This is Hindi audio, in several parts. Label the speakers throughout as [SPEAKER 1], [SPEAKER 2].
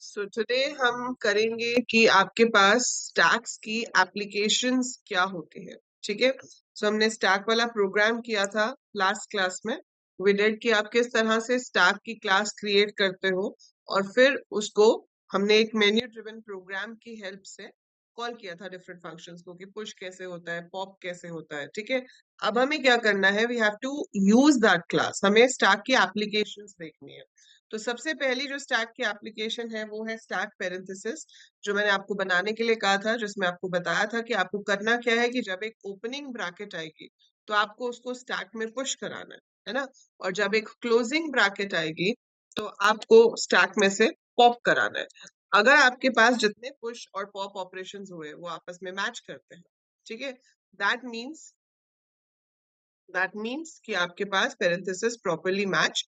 [SPEAKER 1] सो टुडे हम करेंगे कि आपके पास स्टैक्स की एप्लीकेशंस क्या होती है। ठीक है, सो हमने स्टैक वाला प्रोग्राम किया था लास्ट क्लास में। वी डिड कि आप किस तरह से स्टैक की क्लास क्रिएट करते हो और फिर उसको हमने एक मेन्यू ड्रिवन प्रोग्राम की हेल्प से कॉल किया था डिफरेंट फंक्शंस को कि पुश कैसे होता है, पॉप कैसे होता है। ठीक है, अब हमें क्या करना है, we have to use that class. हमें स्टैक की एप्लीकेशंस देखनी है। तो सबसे पहली जो स्टैक की एप्लीकेशन है वो है स्टैक पेरेंथेसिस, जो मैंने आपको बनाने के लिए कहा था, जिसमें आपको बताया था कि आपको करना क्या है कि जब एक ओपनिंग ब्रैकेट आएगी तो आपको उसको स्टैक में पुश कराना है ना, और जब एक क्लोजिंग ब्रैकेट आएगी तो आपको स्टैक में से पॉप कराना है। अगर आपके पास जितने पुश और पॉप ऑपरेशंस हुए वो आपस में मैच करते हैं, ठीक है, दैट मीन्स कि आपके पास पेरेंथेसिस प्रॉपर्ली मैच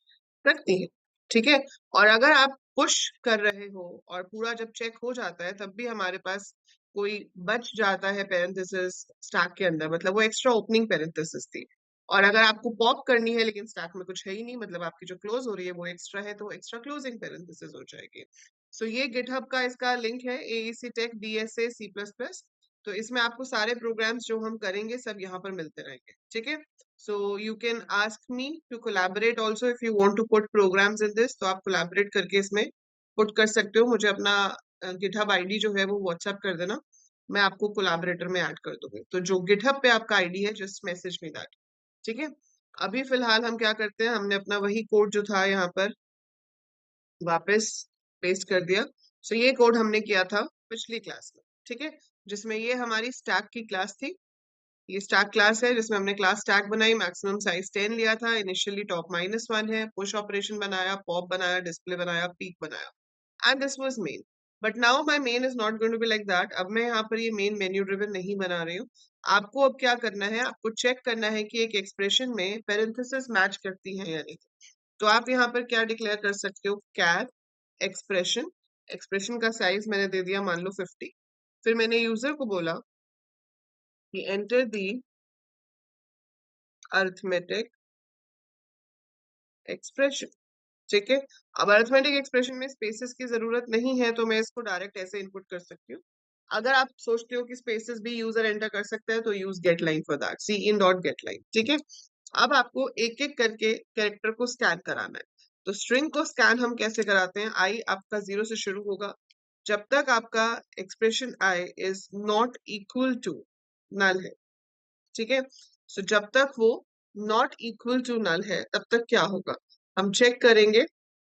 [SPEAKER 1] करती है। ठीक है, और अगर आप पुश कर रहे हो और पूरा जब चेक हो जाता है तब भी हमारे पास कोई बच जाता है पेरेंथेसिस स्टैक के अंदर, मतलब वो एक्स्ट्रा ओपनिंग पेरेंथेसिस थी। और अगर आपको पॉप करनी है लेकिन स्टैक में कुछ है ही नहीं, मतलब आपकी जो क्लोज हो रही है वो एक्स्ट्रा है, तो एक्स्ट्रा क्लोजिंग पेरेंथेसिस हो जाएगी। सो ये गिटहब का इसका लिंक है, AEC Tech DSA C++। तो इसमें आपको सारे प्रोग्राम्स जो हम करेंगे सब यहाँ पर मिलते रहेंगे। ठीक है, so you can ask me to collaborate also if you want to put programs in this, तो आप collaborate करके इसमें put कर सकते हो। मुझे अपना GitHub ID जो है वो WhatsApp कर देना, मैं आपको कोलैबोरेटर में ऐड कर दूंगी। तो जो GitHub पे आपका ID है, जस्ट मैसेज मी दैट। ठीक है, अभी फिलहाल हम क्या करते हैं, हमने अपना वही कोड जो था यहाँ पर वापस पेस्ट कर दिया। सो ये कोड हमने किया था पिछली क्लास में। ठीक है, जिसमें ये हमारी स्टैक की क्लास थी। ये स्टैक क्लास है जिसमें हमने क्लास स्टैक बनाई, मैक्सिमम साइज 10 लिया था, इनिशियली टॉप -1 है, पुश ऑपरेशन बनाया, पॉप बनाया, डिस्प्ले बनाया, पीक बनाया, and this was main. But now my main is not going to be like that. अब मैं यहाँ पर ये मेन मेन्यू ड्रिवन नहीं बना रही हूँ। आपको अब क्या करना है, आपको चेक करना है कि एक एक्सप्रेशन में पेरेंथेसिस मैच करती है या नहीं। तो आप यहाँ पर क्या डिक्लेयर कर सकते हो, कैर एक्सप्रेशन। एक्सप्रेशन का साइज मैंने दे दिया मान लो 50। फिर मैंने यूजर को बोला कि एंटर दी अरिथमेटिक एक्सप्रेशन। ठीक है, अब अरिथमेटिक एक्सप्रेशन में स्पेसेस की जरूरत नहीं है, तो मैं इसको डायरेक्ट ऐसे इनपुट कर सकती हूँ। अगर आप सोचते हो कि स्पेसेस भी यूजर एंटर कर सकता है तो use get line for that, cin dot get line. ठीक है, अब आपको एक एक करके कैरेक्टर को स्कैन कराना है। तो स्ट्रिंग को स्कैन हम कैसे कराते हैं, आई आपका 0 से शुरू होगा जब तक आपका expression I is not equal to null है। ठीक है, सो जब तक वो नॉट इक्वल टू नल है तब तक क्या होगा, हम चेक करेंगे,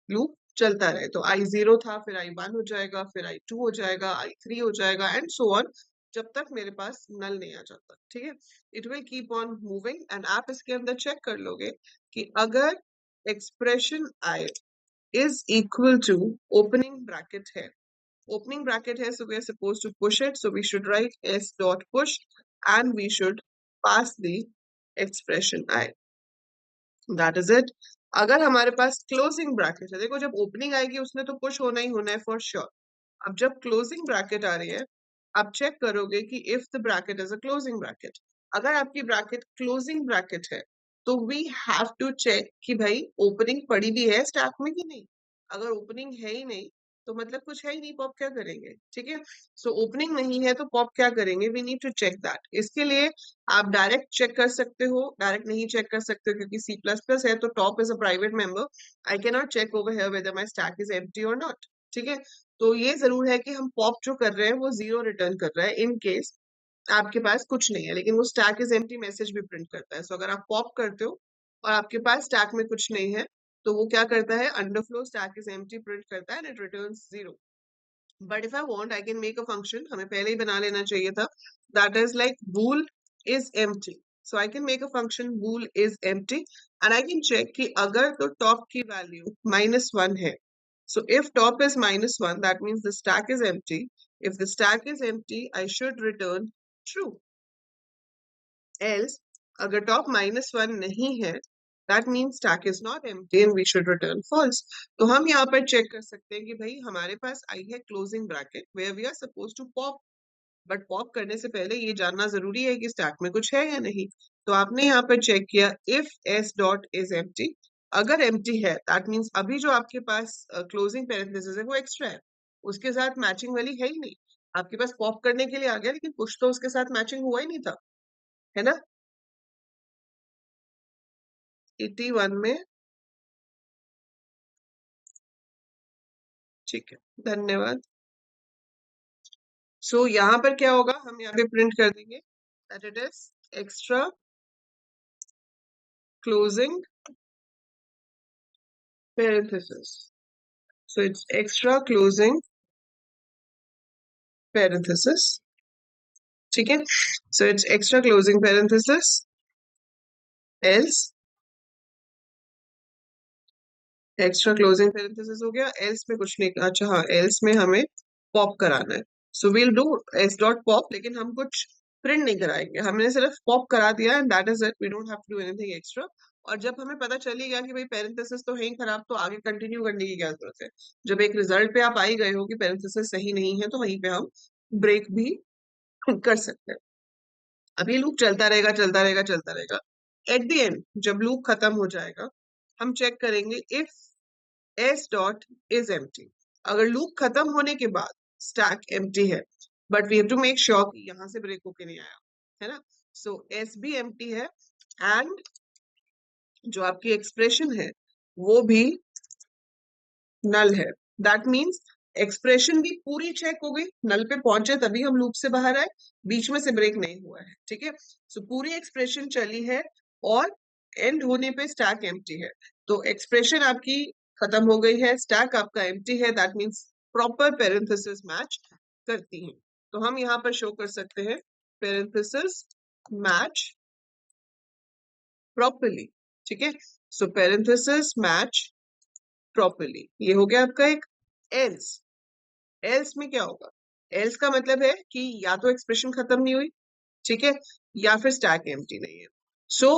[SPEAKER 1] लूप चलता रहे। तो I0 था, फिर I1 हो जाएगा, फिर I2 हो जाएगा, I3 हो जाएगा, एंड सो ऑन, जब तक मेरे पास नल नहीं आ जाता। ठीक है, it will keep on moving, and आप इसके अंदर चेक कर लोगे कि अगर expression I is equal to opening bracket है, opening bracket है, so we are supposed to push it, so we should write s dot push and we should pass the expression I, that is it। अगर हमारे पास closing bracket है, देखो जब opening आएगी उसमें तो push होना ही होना है for sure। अब जब closing bracket आ रही है, आप चेक करोगे कि if the bracket is a closing bracket, अगर आपकी bracket closing bracket है तो we have to check कि भाई opening पड़ी भी है stack में कि नहीं। अगर opening है ही नहीं तो मतलब कुछ है ही नहीं, पॉप क्या करेंगे। ठीक है, सो ओपनिंग नहीं है तो पॉप क्या करेंगे, we need to check that. इसके लिए आप डायरेक्ट चेक कर सकते हो, डायरेक्ट नहीं चेक कर सकते हो क्योंकि C++ है तो top is a private member. I can not check over here whether my stack is empty और नॉट। ठीक है, तो ये जरूर है कि हम पॉप जो कर रहे हैं वो 0 रिटर्न कर रहा है इन केस आपके पास कुछ नहीं है, लेकिन वो स्टैक इज एम्प्टी मैसेज भी प्रिंट करता है। सो अगर आप पॉप करते हो और आपके पास स्टैक में कुछ नहीं है तो वो क्या करता है, underflow stack is empty print करता है and it returns 0। But if I want I can make a function, हमें पहले ही बना लेना चाहिए था, that is like bool is empty। so I can make a function bool is empty and I can check कि अगर तो top की value -1 है, so if top is -1 that means the stack is empty। if the stack is empty I should return true, else अगर top -1 नहीं है that means stack is not empty and we should return false। तो हम यहाँ पर चेक कर सकते हैं कि भाई हमारे पास आई है closing bracket where we are supposed to pop, but pop करने से पहले ये जानना जरूरी है कि स्टैक में कुछ है या नहीं। तो आपने यहाँ पर चेक किया if s dot is empty, अगर एम्प्टी है दैट मीन्स अभी जो आपके पास क्लोजिंग पैरेंथेसिस है वो एक्स्ट्रा है। उसके साथ मैचिंग वाली है ही नहीं। आपके पास पॉप करने के लिए आ गया, लेकिन पुश तो उसके साथ मैचिंग हुआ ही नहीं था, है ना। 81 में, ठीक है, धन्यवाद। सो यहाँ पर क्या होगा, हम यहाँ पे प्रिंट कर देंगे that it is extra closing parenthesis. So it's extra closing parenthesis. ठीक है, so it's extra closing parenthesis else, extra closing parenthesis हो गया, एल्स में कुछ नहीं, अच्छा हाँ, एल्स में हमें पॉप कराना है। So we'll do S dot pop, लेकिन हम कुछ प्रिंट नहीं कराएंगे, हमने सिर्फ पॉप करा दिया and that is it, we don't have to do anything extra. और जब हमें पता चली गया कि भाई पेरेंथेसिस तो है ही खराब, तो आगे कंटिन्यू करने की क्या जरूरत है। जब एक रिजल्ट पे आप आ ही गए हो कि पेरेंथेसिस सही नहीं है, तो वहीं पे हम ब्रेक भी कर सकते हैं। अब ये लूप चलता रहेगा, चलता रहेगा, चलता रहेगा। एट द एंड जब लूप खत्म हो जाएगा, हम चेक करेंगे if S dot is empty. अगर लूप खत्म होने के बाद स्टैक एम्प्टी है, but we have to make sure कि यहां से ब्रेक होके नहीं आया, है ना। सो एस भी एम्प्टी है एंड जो आपकी एक्सप्रेशन है वो भी नल है। दैट मीन्स एक्सप्रेशन भी पूरी चेक हो गई, नल पे पहुंचे तभी हम लूप से बाहर आए, बीच में से ब्रेक नहीं हुआ है, ठीक है। सो पूरी एक्सप्रेशन चली है और एंड होने पे स्टैक एम्प्टी है, तो एक्सप्रेशन आपकी खत्म हो गई है, स्टैक आपका एम्प्टी है, that means proper parenthesis match करती है। तो हम यहाँ पर शो कर सकते हैं पेरेंथेसिस मैच प्रॉपरली, ठीक है। सो पेरेंथेसिस मैच प्रॉपरली, ये हो गया आपका एक एल्स। एल्स में क्या होगा, एल्स का मतलब है कि या तो एक्सप्रेशन खत्म नहीं हुई, ठीक है, या फिर स्टैक एम्प्टी नहीं है। सो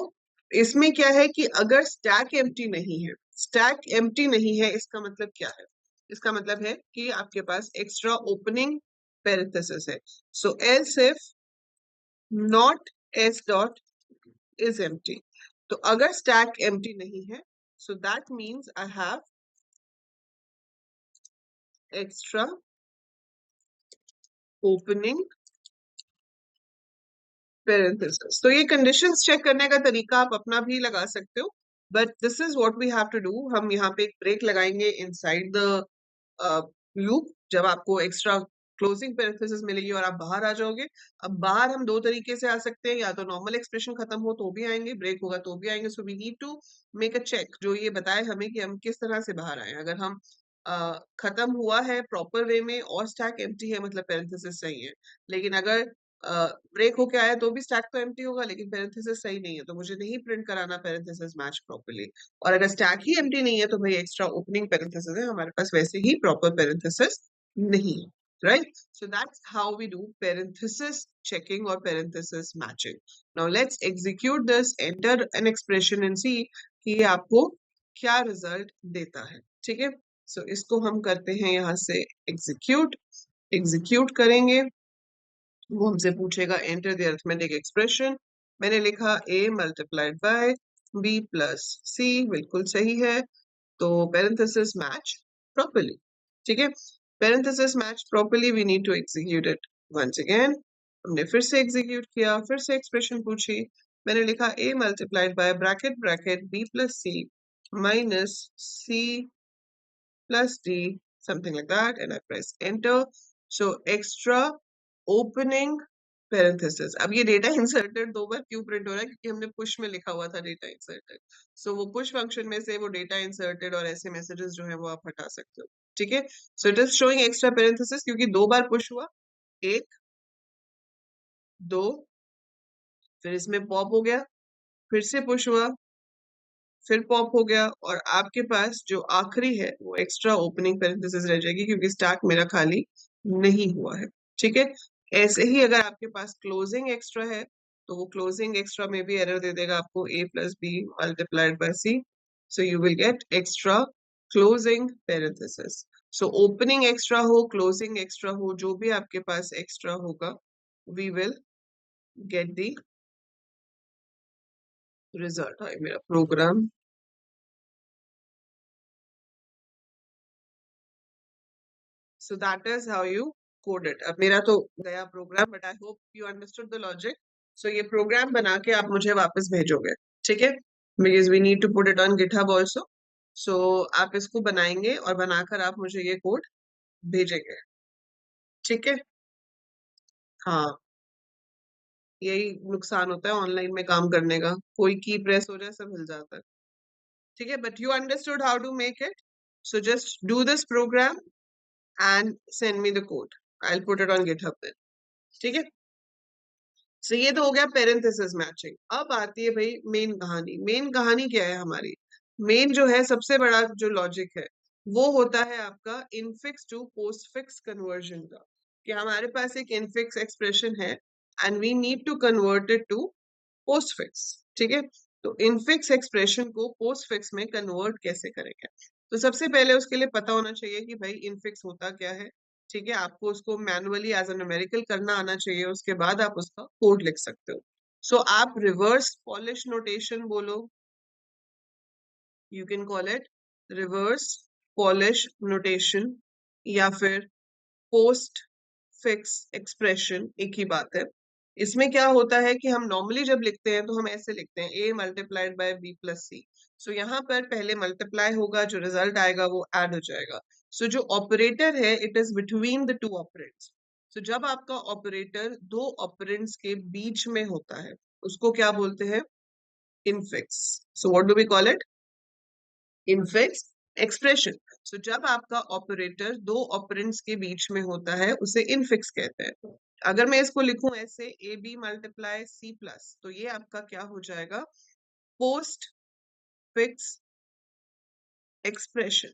[SPEAKER 1] इसमें क्या है कि अगर स्टैक एम्प्टी नहीं है, स्टैक एम्प्टी नहीं है, इसका मतलब क्या है, इसका मतलब है कि आपके पास एक्स्ट्रा ओपनिंग पेरेंथेसिस है। So else if not S dot is empty, तो अगर स्टैक एम्प्टी नहीं है, so that means I have extra opening parenthesis. तो ये कंडीशंस चेक करने का तरीका आप अपना भी लगा सकते हो, but this is what we have to do. हम यहाँ पे एक ब्रेक लगाएंगे इनसाइड द लूप, जब आपको एक्स्ट्रा क्लोजिंग पेरेंथेसिस मिलेगी और आप बाहर आ जाओगे। अब बाहर हम दो तरीके से आ सकते हैं, या तो नॉर्मल एक्सप्रेशन खत्म हो तो भी आएंगे, ब्रेक होगा तो भी आएंगे। So we need to make a check जो ये बताए हमें कि हम किस तरह से बाहर आए। अगर हम खत्म हुआ है प्रॉपर वे में और स्टैक एम्प्टी है, मतलब पेरेंथेसिस सही है। लेकिन अगर ब्रेक होके आया तो भी स्टैक तो एम्प्टी होगा, लेकिन पेरेंथेसिस सही नहीं है, तो मुझे नहीं प्रिंट कराना पेरेंथेसिस मैच प्रॉपर्ली। और अगर स्टैक ही एम्प्टी नहीं है, तो भाई एक्स्ट्रा ओपनिंग पेरेंथेसिस है, हमारे पास वैसे ही प्रॉपर पेरेंथेसिस नहीं है, right. So that's how we do parenthesis checking और parenthesis matching. Now let's execute this, enter an expression and see कि ये आपको क्या रिजल्ट देता है, ठीक है। सो इसको हम करते हैं यहाँ से एग्जीक्यूट। एग्जीक्यूट करेंगे, वो हमसे पूछेगा एंटर द अरिथमेटिक एक्सप्रेशन। मैंने लिखा a multiplied by b plus c, बिल्कुल सही है। तो पेरेंथेसिस मैच प्रॉपर्ली, ठीक है। Parenthesis match properly, we need to execute it once again. हमने फिर से एग्जीक्यूट किया, फिर से एक्सप्रेशन पूछी। मैंने लिखा a multiplied bye bracket bracket b plus c minus c plus d, something like that, and I press enter. So extra opening parenthesis। अब ये डेटा इंसर्टेड दो बार क्यों प्रिंट हो रहा है, क्योंकि हमने पुश में लिखा हुआ था डेटा इंसर्टेड। सो वो पुश फंक्शन में से वो डेटा इंसर्टेड और ऐसे मैसेजेस जो है वो आप हटा सकते हो, ठीक है। So it is showing extra parenthesis क्योंकि दो बार पुश हुआ, एक, दो, फिर इसमें पॉप हो गया, फिर से पुश हुआ, फिर पॉप हो गया, और आपके पास जो आखिरी है वो एक्स्ट्रा ओपनिंग पेरेंथेसिस रह जाएगी क्योंकि स्टैक मेरा खाली नहीं हुआ है, ठीक है। ऐसे ही अगर आपके पास क्लोजिंग एक्स्ट्रा है, तो वो क्लोजिंग एक्स्ट्रा में भी एरर दे देगा आपको a plus B multiplied by c। So you will get extra closing parenthesis. So opening extra हो, क्लोजिंग एक्स्ट्रा हो, जो भी आपके पास एक्स्ट्रा होगा, we will get the result. मेरा program So that is how you code it. अब मेरा तो गया program, but I hope you understood the logic. So ये प्रोग्राम बना के आप मुझे वापस भेजोगे, ठीक है? Because we need to put it on GitHub also. So आप इसको बनाएंगे और बनाकर आप मुझे ये कोड भेजेंगे, ठीक है? हाँ, यही नुकसान होता है ऑनलाइन में काम करने का, कोई की प्रेस हो जाए सब हिल जाता है, ठीक है? But you understood how to make it. So just do this program and send me the code. I'll put it on GitHub then. ठीक है? So ये तो हो गया पेरेंथेसिस मैचिंग। अब आती है भाई मेन कहानी। मेन कहानी क्या है हमारी? मेन जो है सबसे बड़ा जो लॉजिक है वो होता है आपका इनफिक्स टू पोस्टफिक्स कन्वर्जन का, कि हमारे पास एक इनफिक्स एक्सप्रेशन है and we need to convert it to postfix, ठीक है? तो इनफिक्स एक्सप्रेशन को पोस्टफिक्स में कन्वर्ट कैसे करेंगे? तो सबसे पहले उसके लिए पता होना चाहिए कि भाई इनफिक्स होता क्या है, ठीक है? आपको उसको मैनुअली एज अ न्यूमेरिकल करना आना चाहिए, उसके बाद आप उसका कोड लिख सकते हो। सो आप रिवर्स पॉलिश नोटेशन बोलो, you can call it reverse polish notation या फिर पोस्ट फिक्स एक्सप्रेशन, एक ही बात है। इसमें क्या होता है कि हम नॉर्मली जब लिखते हैं तो हम ऐसे लिखते हैं a multiplied by b plus C. So यहाँ पर पहले मल्टीप्लाई होगा, जो रिजल्ट आएगा वो ऐड हो जाएगा। सो जो ऑपरेटर है it is between the two operands. So जब आपका ऑपरेटर दो ऑपरेंड्स के बीच में होता है उसको क्या बोलते हैं? Infix. So what do we call it? Infix expression. So जब आपका ऑपरेटर दो ऑपरेंड्स के बीच में होता है उसे इनफिक्स कहते हैं। अगर मैं इसको लिखूं ऐसे A B multiply C plus, तो ये आपका क्या हो जाएगा? पोस्ट फिक्स एक्सप्रेशन,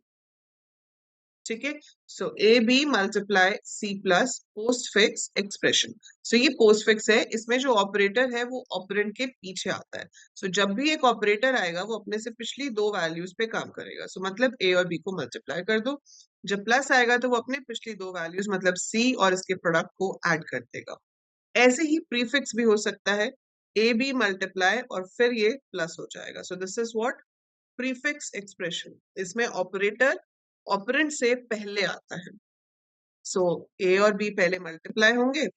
[SPEAKER 1] ठीक है? So a B multiply C plus postfix expression. So ये पोस्ट फिक्स है, इसमें जो ऑपरेटर है वो ऑपरेंड के पीछे आता है। सो जब भी एक ऑपरेटर आएगा वो अपने से पिछली दो वैल्यूज पे काम करेगा। सो मतलब ए और बी को मल्टीप्लाई कर दो, जब प्लस आएगा तो वो अपने पिछली दो वैल्यूज मतलब सी और इसके प्रोडक्ट को ऐड कर देगा। ऐसे ही प्रीफिक्स भी हो सकता है, ए बी मल्टीप्लाई और फिर ये प्लस हो जाएगा। सो this is what prefix expression. इसमें ऑपरेटर ऑपरेंड से पहले आता है। सो ए और बी पहले मल्टीप्लाई होंगे,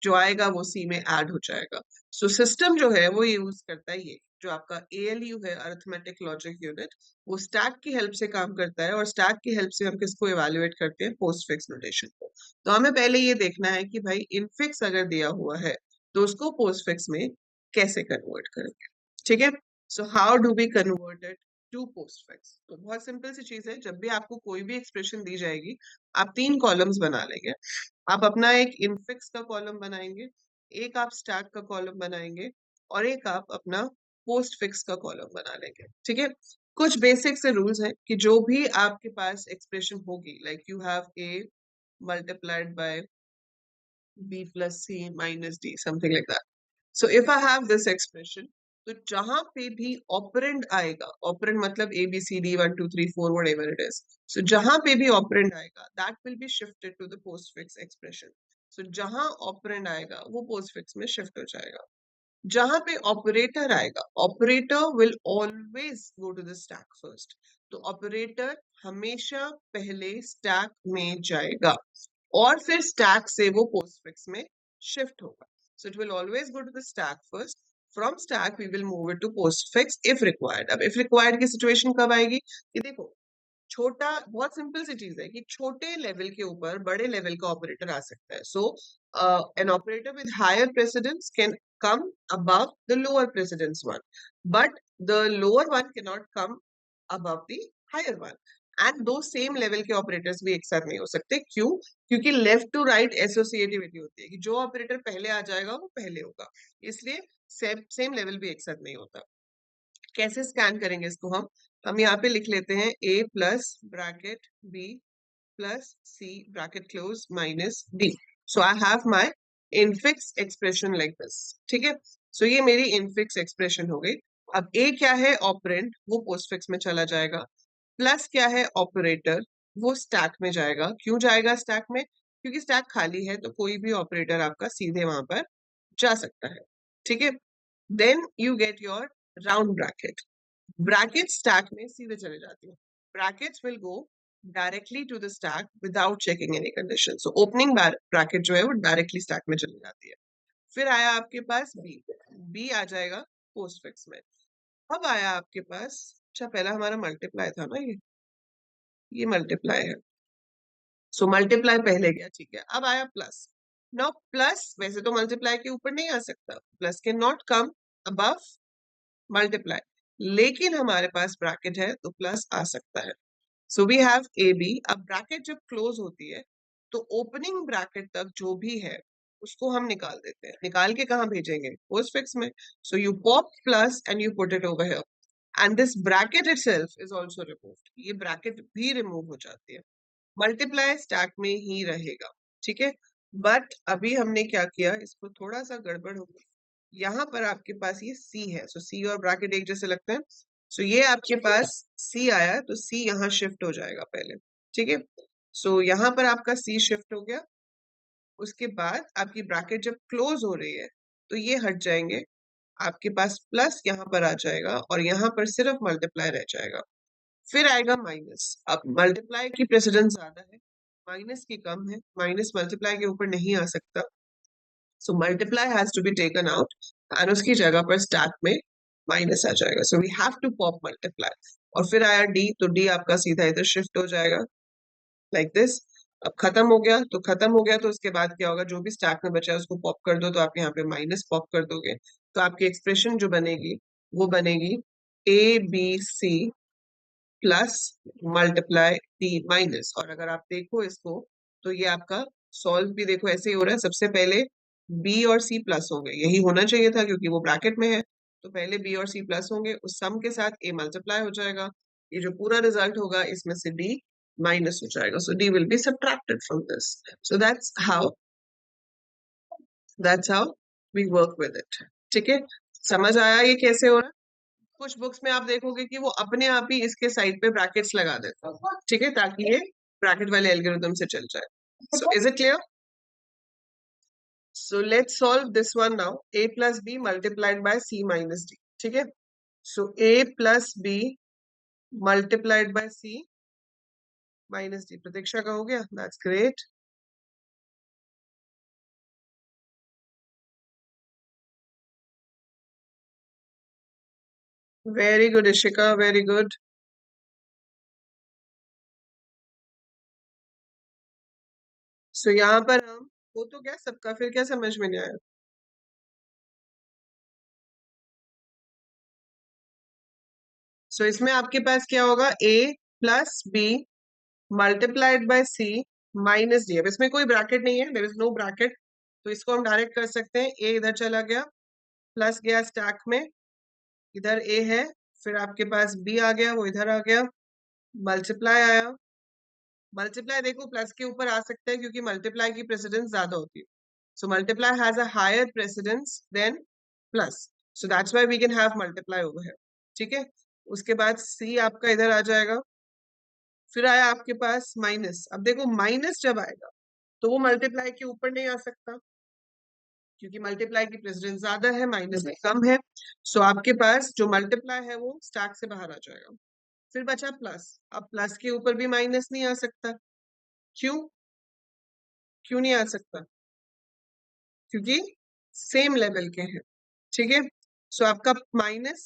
[SPEAKER 1] जो आएगा वो सी में ऐड हो जाएगा। सो सिस्टम जो है वो यूज करता है ये जो आपका एएलयू है, अरिथमेटिक लॉजिक यूनिट, वो स्टैक की हेल्प से काम करता है। और स्टैक की हेल्प से हम किसको इवेल्युएट करते हैं? पोस्टफिक्स नोटेशन को। तो हमें पहले ये देखना है कि भाई इनफिक्स अगर दिया हुआ है तो उसको पोस्टफिक्स में कैसे कन्वर्ट करेंगे, ठीक है? So how do we convert it to postfix? तो बहुत सिंपल सी चीज है, जब भी आपको कोई भी एक्सप्रेशन दी जाएगी आप तीन कॉलम्स बना लेंगे। आप अपना एक इनफिक्स का कॉलम बनाएंगे, एक आप स्टैक का कॉलम बनाएंगे और एक आप अपना पोस्ट फिक्स का कॉलम बना लेंगे, ठीक है? कुछ बेसिक से रूल्स हैं कि जो भी आपके पास एक्सप्रेशन होगी, like you have a multiplied by b plus c minus d, something like that. So if I have this expression, तो जहां पे भी ऑपरेंड आएगा, ऑपरेंड मतलब A B C D 1 2 3 4 whatever it is, so जहां पे भी ऑपरेंड आएगा that will be shifted to the postfix expression. So जहां ऑपरेंड आएगा वो postfix में शिफ्ट हो जाएगा। जहां पे ऑपरेटर आएगा, operator will always go to the stack first. तो ऑपरेटर हमेशा पहले स्टैक में जाएगा और फिर स्टैक से वो पोस्टफिक्स में शिफ्ट होगा। So it will always go to the stack first, from stack we will move it to postfix if required. अब इफ रिक्वायर्ड की सिचुएशन कब आएगी? ये देखो, छोटा बहुत सिंपल सी चीज है कि छोटे लेवल के ऊपर बड़े लेवल का ऑपरेटर आ सकता है। So an operator with higher precedence can come above the lower precedence one, but the lower one cannot come above the higher one. And दो सेम लेवल के ऑपरेटर्स भी एक साथ नहीं हो सकते। क्यों? क्योंकि लेफ्ट टू राइट एसोसिएटिविटी होती है कि जो ऑपरेटर पहले आ जाएगा वो पहले होगा, इसलिए सेम लेवल भी एक साथ नहीं होता। कैसे स्कैन करेंगे इसको? हम यहाँ पे लिख लेते हैं a plus bracket b plus c bracket close minus d। So I have my infix expression like this, ठीक है? सो ये मेरी इनफिक्स एक्सप्रेशन हो गई। अब a क्या है? ऑपरेंड, वो पोस्टफिक्स में चला जाएगा। प्लस क्या है? ऑपरेटर, वो स्टैक में जाएगा। क्यों जाएगा स्टैक में? क्योंकि स्टैक खाली है तो कोई भी ऑपरेटर आपका सीधे वहां पर जा सकता है, ठीक है? Then you get your round bracket. Bracket stack में सीधे चले जाती है। Brackets will go directly to the stack without checking any condition. So opening bracket जो है वो डायरेक्टली स्टैक में चली जाती है। फिर आया आपके पास बी, बी आ जाएगा पोस्ट फिक्स में। अब आया आपके पास, अच्छा पहला हमारा मल्टीप्लाई था ना, ये मल्टीप्लाई है, सो मल्टीप्लाई पहले गया, ठीक है। अब आया प्लस। नाउ प्लस वैसे तो मल्टीप्लाई के ऊपर नहीं आ सकता, plus can not come above multiply, लेकिन हमारे पास ब्रैकेट है तो प्लस आ सकता है। So we have A B. अब ब्रैकेट जब क्लोज होती है तो ओपनिंग ब्रैकेट तक जो भी है उसको हम निकाल देते हैं। निकाल के कहाँ भेजेंगे? पोस्ट फिक्स में। So you pop plus and you put it over here, and this bracket itself is also removed. ये ब्रैकेट भी रिमूव हो जाती है, मल्टीप्लाई स्टैक में ही रहेगा, ठीक है। बट अभी हमने क्या किया, इसको थोड़ा सा गड़बड़ हो गई। यहाँ पर आपके पास ये सी है, सो सी और ब्रैकेट एक जैसे लगते हैं। सो ये आपके पास सी आया तो सी यहाँ शिफ्ट हो जाएगा पहले, ठीक है। सो यहाँ पर आपका सी शिफ्ट हो गया। उसके बाद आपकी ब्रैकेट जब क्लोज हो रही है तो ये हट जाएंगे, आपके पास प्लस यहाँ पर आ जाएगा और यहाँ पर सिर्फ मल्टीप्लाई रह जाएगा। फिर आएगा माइनस। अब मल्टीप्लाई की प्रेसिडेंस ज्यादा है, माइनस की कम है, माइनस मल्टीप्लाई के ऊपर नहीं आ सकता। So multiply has to be taken out and उसकी जगह पर स्टैक में माइनस आ जाएगा। So we have to pop multiply. और फिर आया डी, तो डी आपका सीधा इधर शिफ्ट हो जाएगा लाइक दिस। अब खत्म हो गया तो खत्म हो गया, तो उसके बाद क्या होगा, जो भी स्टैक में बचा है उसको पॉप कर दो, तो आप यहाँ पे माइनस पॉप कर दोगे, तो आपकी एक्सप्रेशन जो बनेगी वो बनेगी A B C plus multiply D minus. और अगर आप देखो इसको तो ये आपका सॉल्व भी देखो ऐसे ही हो रहा है। सबसे पहले बी और सी प्लस होंगे, यही होना चाहिए था क्योंकि वो ब्रैकेट में है, तो पहले बी और सी प्लस होंगे, उस सम के साथ ए मल्टीप्लाई हो जाएगा, ये जो पूरा रिजल्ट होगा इसमें से डी माइनस हो जाएगा। So d will be subtracted from this. So that's how we work with it, ठीक है। समझ आया ये कैसे हो रहा है? कुछ बुक्स में आप देखोगे कि वो अपने आप ही इसके साइड पे ब्रैकेट्स लगा देता है, ठीक है, ताकि ये ब्रैकेट वाले एल्गोरिथम से चल जाए। So is it clear? So let's solve this one now. a plus B multiplied by c minus d, ठीक है। So a plus B multiplied by c minus d, Pratiksha का हो गया, that's great. Very good Ishika, very good. So यहाँ पर हम, वो तो क्या सबका, फिर क्या समझ में नहीं आया? सो इसमें आपके पास क्या होगा, a plus B multiplied by C minus D. अब इसमें कोई ब्रैकेट नहीं है, देयर इज नो ब्रैकेट, तो इसको हम डायरेक्ट कर सकते हैं। ए इधर चला गया, प्लस गया स्टैक में, इधर ए है, फिर आपके पास बी आ गया, वो इधर आ गया, मल्टीप्लाई आया। मल्टीप्लाई देखो प्लस के ऊपर आ सकता है क्योंकि मल्टीप्लाई की प्रेसिडेंस ज्यादा होती है, so multiply has a higher precedence than plus, so that's why we can have multiply over here, ठीक है। उसके बाद सी आपका इधर आ जाएगा। फिर आया आपके पास माइनस। अब देखो माइनस जब आएगा तो वो मल्टीप्लाई के ऊपर नहीं आ सकता क्योंकि मल्टीप्लाई की प्रेसिडेंस ज्यादा है, माइनस में कम है। सो आपके पास जो मल्टीप्लाई है वो स्टैक से बाहर आ जाएगा। फिर बचा प्लस। अब प्लस के ऊपर भी माइनस नहीं आ सकता, क्यों? क्यों नहीं आ सकता? क्योंकि सेम लेवल के हैं, ठीक है। सो आपका माइनस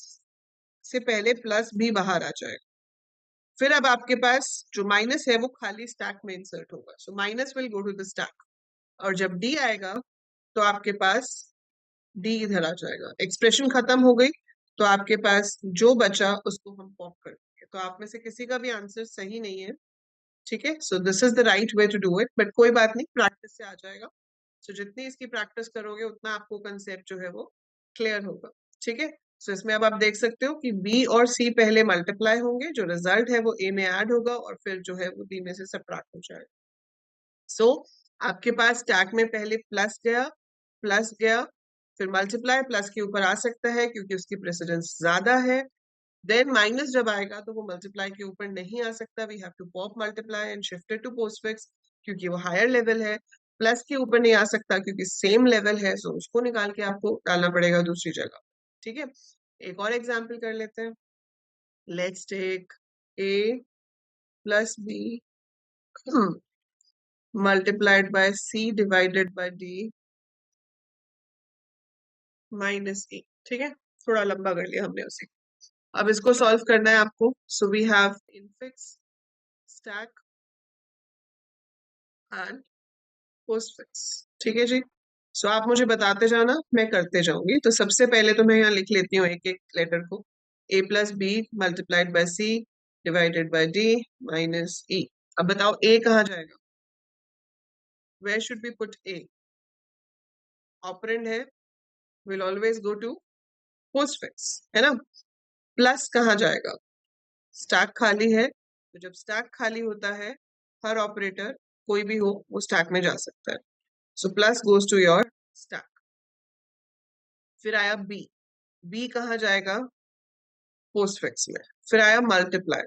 [SPEAKER 1] से पहले प्लस भी बाहर आ जाएगा। फिर अब आपके पास जो माइनस है वो खाली स्टैक में इंसर्ट होगा, so minus will go to the stack. और जब डी आएगा तो आपके पास डी इधर आ जाएगा, एक्सप्रेशन खत्म हो गई, तो आपके पास जो बचा उसको हम पॉप कर देंगे। तो आप में से किसी का भी आंसर सही नहीं है, ठीक है। So this is the right way to do it, but कोई बात नहीं, प्रैक्टिस से आ जाएगा। सो जितनी इसकी प्रैक्टिस करोगे उतना आपको कंसेप्ट जो है वो क्लियर होगा, ठीक है। सो इसमें अब आप देख सकते हो कि बी और सी पहले मल्टीप्लाई होंगे, जो रिजल्ट है वो ए में ऐड होगा और फिर जो है वो बी में से सब्ट्रैक्ट हो जाएगा। सो आपके पास स्टैक में पहले प्लस गया, फिर मल्टीप्लाई प्लस के ऊपर आ सकता है क्योंकि उसकी प्रेसिडेंस ज्यादा है। देन माइनस जब आएगा तो वो मल्टीप्लाई के ऊपर नहीं आ सकता, we have to pop multiply and shift it to postfix क्योंकि वो हायर लेवल है। प्लस के ऊपर नहीं आ सकता क्योंकि सेम लेवल है, सो उसको निकाल के आपको डालना पड़ेगा दूसरी जगह, ठीक है। एक और एग्जाम्पल कर लेते हैं। Let's take a plus B multiplied by c divided by d minus a. ठीक है, थोड़ा लंबा कर लिया हमने उसे। अब इसको सॉल्व करना है आपको। So we have infix, stack and postfix. ठीक है जी। सो आप मुझे बताते जाना, मैं करते जाऊंगी। तो सबसे पहले तो मैं यहाँ लिख लेती हूँ एक एक लेटर को। a plus B multiplied by c divided by d minus e. अब बताओ a कहाँ जाएगा? Where should be put a? Operand है, will always go to postfix, है ना। प्लस कहाँ जाएगा? स्टैक खाली है, तो जब स्टैक खाली होता है हर ऑपरेटर कोई भी हो वो स्टैक में जा सकता है। So plus goes to your stack. फिर आया बी, बी कहाँ जाएगा? पोस्टफिक्स में। फिर आया मल्टीप्लाई,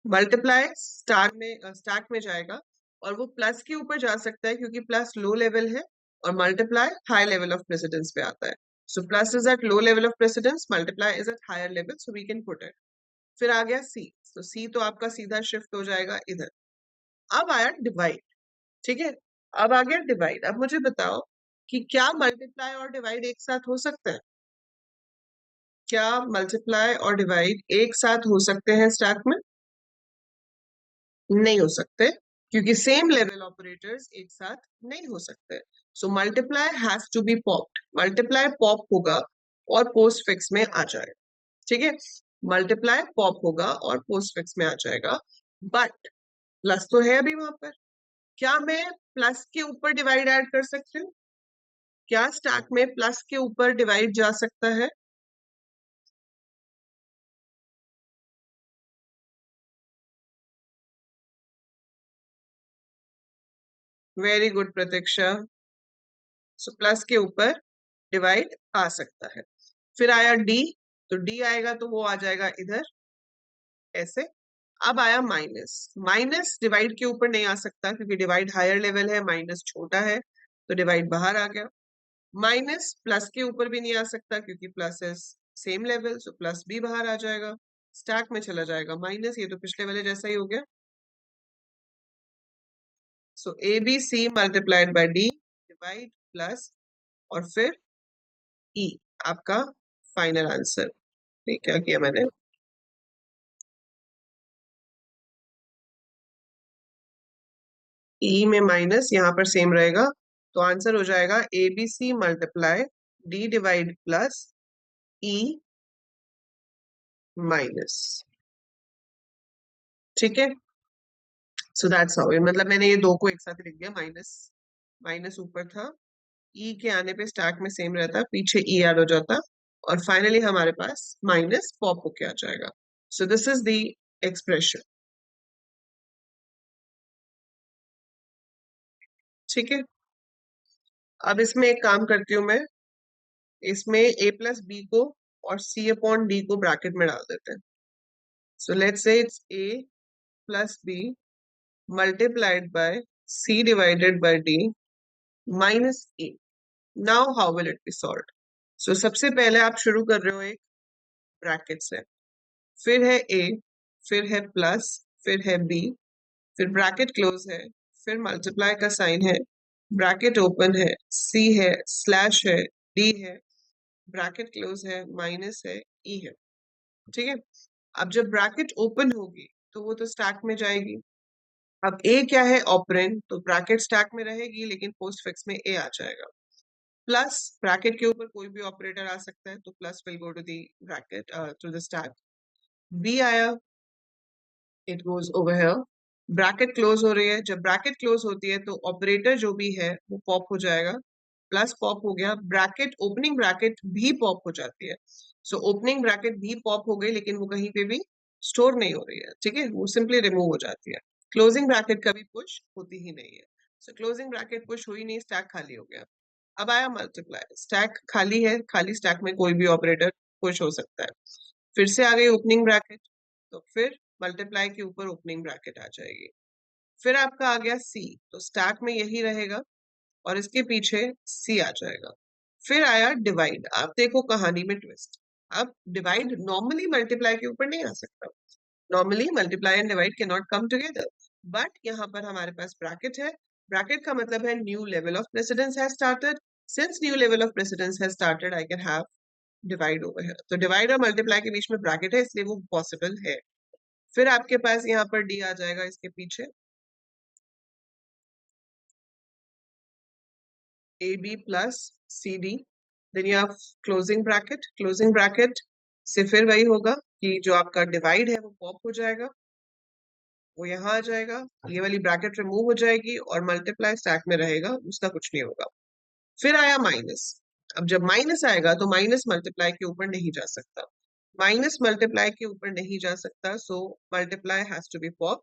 [SPEAKER 1] मल्टीप्लाई स्टैक में जाएगा और वो प्लस के ऊपर जा सकता है क्योंकि प्लस लो लेवल है और multiply high level of precedence पे आता है। So plus is at low level of precedence, multiply is at higher level, so we can put it. फिर आ गया सी, तो सी तो आपका सीधा शिफ्ट हो जाएगा इधर। अब आया डिवाइड। ठीक है, अब आ गया डिवाइड। अब मुझे बताओ कि क्या मल्टीप्लाई और डिवाइड एक साथ हो सकते हैं? क्या मल्टीप्लाई और डिवाइड एक साथ हो सकते हैं स्टैक में? नहीं हो सकते, क्योंकि सेम लेवल ऑपरेटर्स एक साथ नहीं हो सकते। So multiply has to be popped, multiply pop होगा और पोस्ट फिक्स में आ जाएगा। ठीक है, मल्टीप्लाई पॉप होगा और पोस्ट फिक्स में आ जाएगा, बट प्लस तो है अभी वहां पर। क्या मैं प्लस के ऊपर डिवाइड ऐड कर सकती हूँ? क्या स्टैक में प्लस के ऊपर डिवाइड जा सकता है? वेरी गुड प्रतीक्षा। सो प्लस के ऊपर डिवाइड आ सकता है। फिर आया डी, तो डी आएगा तो वो आ जाएगा इधर ऐसे। अब आया माइनस, माइनस डिवाइड के ऊपर नहीं आ सकता क्योंकि डिवाइड हायर लेवल है, माइनस छोटा है, तो डिवाइड बाहर आ गया। माइनस प्लस के ऊपर भी नहीं आ सकता क्योंकि plus is same level, so plus भी बाहर आ जाएगा, स्टैक में चला जाएगा माइनस। ये तो पिछले वाले जैसा ही हो गया। So a B c multiplied by d divide plus और फिर ई, आपका फाइनल आंसर। क्या किया मैंने? ई में माइनस यहाँ पर सेम रहेगा, तो आंसर हो जाएगा A B C multiply D divide plus E minus. ठीक है, सो दैट्स हाउ, मतलब मैंने ये दो को एक साथ लिख दिया। माइनस माइनस ऊपर था, ई के आने पे स्टैक में सेम रहता, पीछे ई ऐड हो जाता और फाइनली हमारे पास माइनस पॉप होके आ जाएगा। सो दिस इज द एक्सप्रेशन। ठीक है, अब इसमें एक काम करती हूँ मैं, इसमें a प्लस बी को और c अपॉन डी को ब्रैकेट में डाल देते हैं। So let's say it's a plus B multiplied by c divided by d minus a। Now how will it be solved? So सबसे पहले आप शुरू कर रहे हो एक ब्रैकेट से, फिर है a, फिर है प्लस, फिर है b, फिर ब्रैकेट क्लोज है, फिर मल्टीप्लाई का साइन है, ब्रैकेट ओपन है, c है, स्लैश है, d है, ब्रैकेट क्लोज है, माइनस है, ई है। ठीक है, अब जब ब्रैकेट ओपन होगी तो वो तो स्टैक में जाएगी। अब ए क्या है? ऑपरेंड, तो ब्रैकेट स्टैक में रहेगी लेकिन पोस्ट फिक्स में ए आ जाएगा। प्लस ब्रैकेट के ऊपर कोई भी ऑपरेटर आ सकता है, तो plus will go to the bracket to the stack. B आया, it goes over here. Bracket close हो रही है, जब ब्रैकेट क्लोज होती है तो ऑपरेटर जो भी है वो पॉप हो जाएगा। प्लस पॉप हो गया, ब्रैकेट ओपनिंग ब्रैकेट भी पॉप हो जाती है। सो ओपनिंग ब्रैकेट भी पॉप हो गई लेकिन वो कहीं पे भी स्टोर नहीं हो रही है। ठीक है, वो सिंपली रिमूव हो जाती है। क्लोजिंग ब्रैकेट कभी पुश होती ही नहीं है। सो क्लोजिंग ब्रैकेट पुश हुई नहीं, स्टैक खाली हो गया। अब आया मल्टीप्लाई, स्टैक खाली है, खाली स्टैक में कोई भी ऑपरेटर पुश हो सकता है। फिर से आ गई ओपनिंग ब्रैकेट, तो फिर मल्टीप्लाई के ऊपर ओपनिंग ब्रैकेट आ जाएगी। फिर आपका आ गया सी, तो स्टैक में यही रहेगा और इसके पीछे सी आ जाएगा। फिर आया डिवाइड, आप देखो कहानी में ट्विस्ट। अब डिवाइड नॉर्मली मल्टीप्लाई के ऊपर नहीं आ सकता, normally multiply and divide can not come together, but यहाँ पर हमारे पास ब्रैकेट है। ब्रैकेट का मतलब है new level of precedence has started. Since new level of precedence has started I can have divide over here. तो डिवाइड और मल्टीप्लाई के बीच में ब्रैकेट है इसलिए वो पॉसिबल है। फिर आपके पास यहाँ पर डी आ जाएगा इसके पीछे, AB plus CD, then you have closing bracket। closing bracket से फिर वही होगा कि जो आपका डिवाइड है वो पॉप हो जाएगा, वो यहाँ आ जाएगा, ये वाली ब्रैकेट रिमूव हो जाएगी और मल्टीप्लाई स्टैक में रहेगा, उसका कुछ नहीं होगा। फिर आया माइनस। अब जब माइनस आएगा तो माइनस मल्टीप्लाई के ऊपर नहीं जा सकता, माइनस मल्टीप्लाई के ऊपर नहीं जा सकता, so multiply has to be pop.